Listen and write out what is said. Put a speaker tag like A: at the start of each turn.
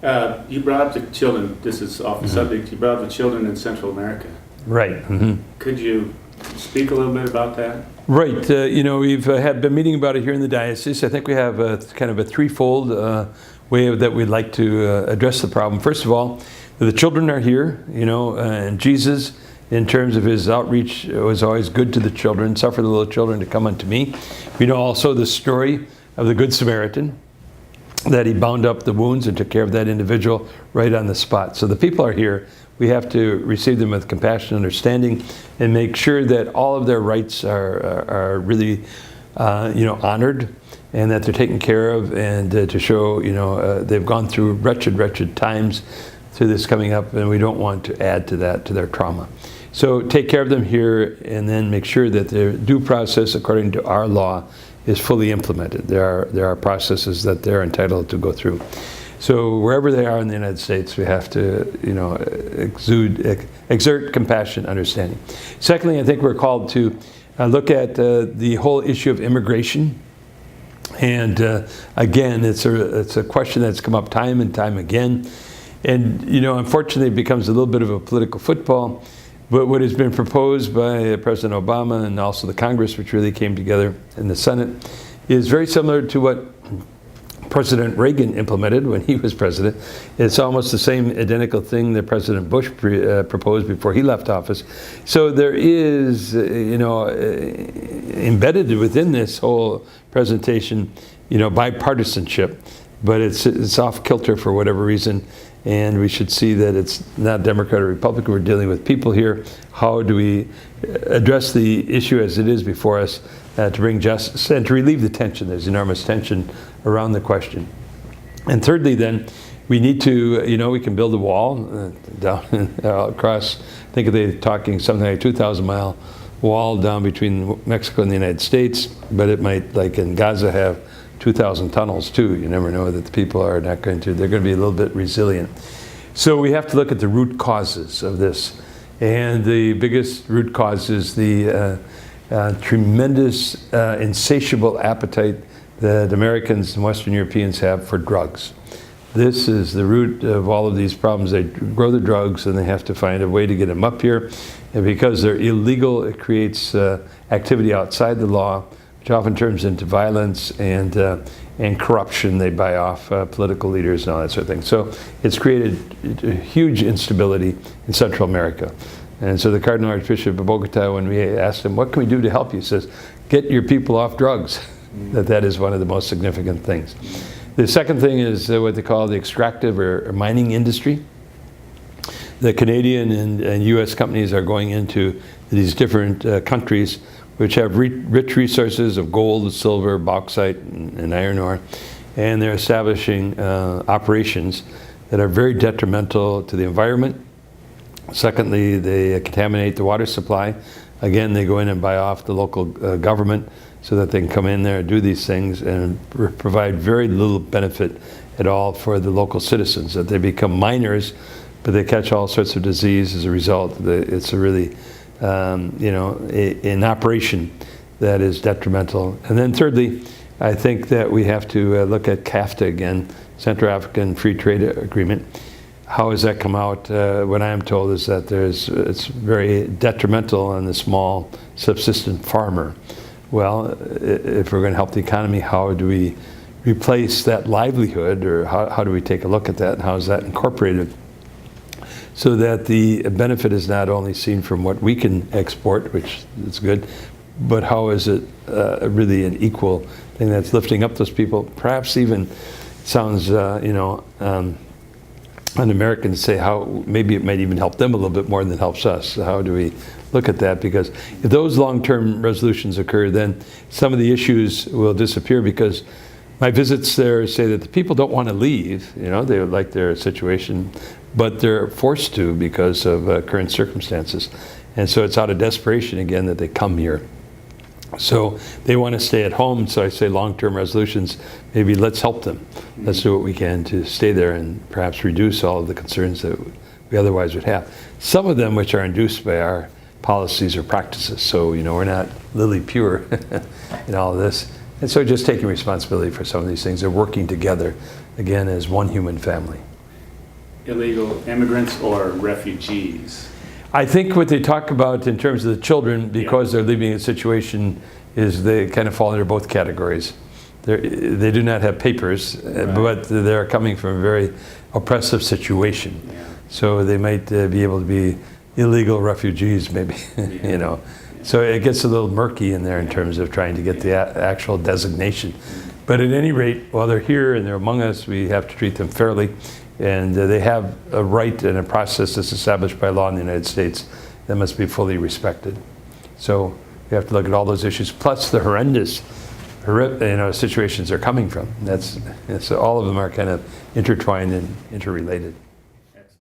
A: You brought up the children, this is off the subject, you brought up the children in Central America.
B: Right.
A: Could you speak a little bit about that?
B: Right. We've been meeting about it here in the diocese. I think we have kind of a threefold way that we'd like to address the problem. First of all, the children are here, and Jesus, in terms of his outreach, was always good to the children. Suffer the little children to come unto me. We know also the story of the Good Samaritan, that he bound up the wounds and took care of that individual right on the spot. So the people are here. We have to receive them with compassion and understanding and make sure that all of their rights are really honored and that they're taken care of, and to show they've gone through wretched times through this coming up, and we don't want to add to that, to their trauma. So take care of them here, and then make sure that their due process according to our law is fully implemented. There are processes that they're entitled to go through. So wherever they are in the United States, we have to, exert compassion, understanding. Secondly, I think we're called to look at the whole issue of immigration. And again, it's a question that's come up time and time again. And unfortunately, it becomes a little bit of a political football. But what has been proposed by President Obama and also the Congress, which really came together in the Senate, is very similar to what President Reagan implemented when he was president. It's almost the same identical thing that President Bush proposed before he left office. So there is, embedded within this whole presentation, bipartisanship, but it's off kilter for whatever reason. And we should see that it's not Democrat or Republican. We're dealing with people here. How do we address the issue as it is before us to bring justice and to relieve the tension? There's enormous tension around the question. And thirdly, then, we need to, we can build a wall down across, I think they're talking something like a 2,000-mile wall down between Mexico and the United States, but it might, like in Gaza, have 2,000 tunnels too. You never know that the people are not going to, they're going to be a little bit resilient. So we have to look at the root causes of this. And the biggest root cause is the tremendous, insatiable appetite that Americans and Western Europeans have for drugs. This is the root of all of these problems. They grow the drugs and they have to find a way to get them up here. And because they're illegal, it creates activity outside the law, which often turns into violence and corruption. They buy off political leaders and all that sort of thing. So it's created a huge instability in Central America. And so the Cardinal Archbishop of Bogota, when we asked him, what can we do to help you? He says, get your people off drugs. That is one of the most significant things. The second thing is what they call the extractive or mining industry. The Canadian and U.S. companies are going into these different countries which have rich resources of gold, silver, bauxite, and iron ore, and they're establishing operations that are very detrimental to the environment. Secondly, they contaminate the water supply. Again, they go in and buy off the local government so that they can come in there and do these things and provide very little benefit at all for the local citizens, that they become miners, but they catch all sorts of disease as a result. It's a really, an operation that is detrimental. And then thirdly, I think that we have to look at CAFTA again, Central African Free Trade Agreement. How has that come out? What I am told is that it's very detrimental on the small subsistent farmer. Well, if we're going to help the economy, how do we replace that livelihood, or how do we take a look at that, and how is that incorporated so that the benefit is not only seen from what we can export, which is good, but how is it really an equal thing that's lifting up those people? Perhaps even sounds, un-American to say how maybe it might even help them a little bit more than it helps us. How do we look at that? Because if those long-term resolutions occur, then some of the issues will disappear, because my visits there say that the people don't want to leave. They would like their situation, but they're forced to because of current circumstances. And so it's out of desperation again that they come here. So they want to stay at home. So I say long-term resolutions, maybe let's help them. Let's do what we can to stay there and perhaps reduce all of the concerns that we otherwise would have. Some of them which are induced by our policies or practices. So, we're not lily pure in all of this. And so just taking responsibility for some of these things. They're working together, again, as one human family.
A: illegal immigrants or refugees?
B: I think what they talk about in terms of the children, because they're leaving a situation, is they kind of fall under both categories. They do not have papers, but they're coming from a very oppressive situation.
A: Yeah.
B: So they might be able to be illegal refugees, maybe, you know. So it gets a little murky in there in terms of trying to get the actual designation. But at any rate, while they're here and they're among us, we have to treat them fairly. And they have a right and a process that's established by law in the United States that must be fully respected. So we have to look at all those issues, plus the horrendous situations they're coming from. So all of them are kind of intertwined and interrelated.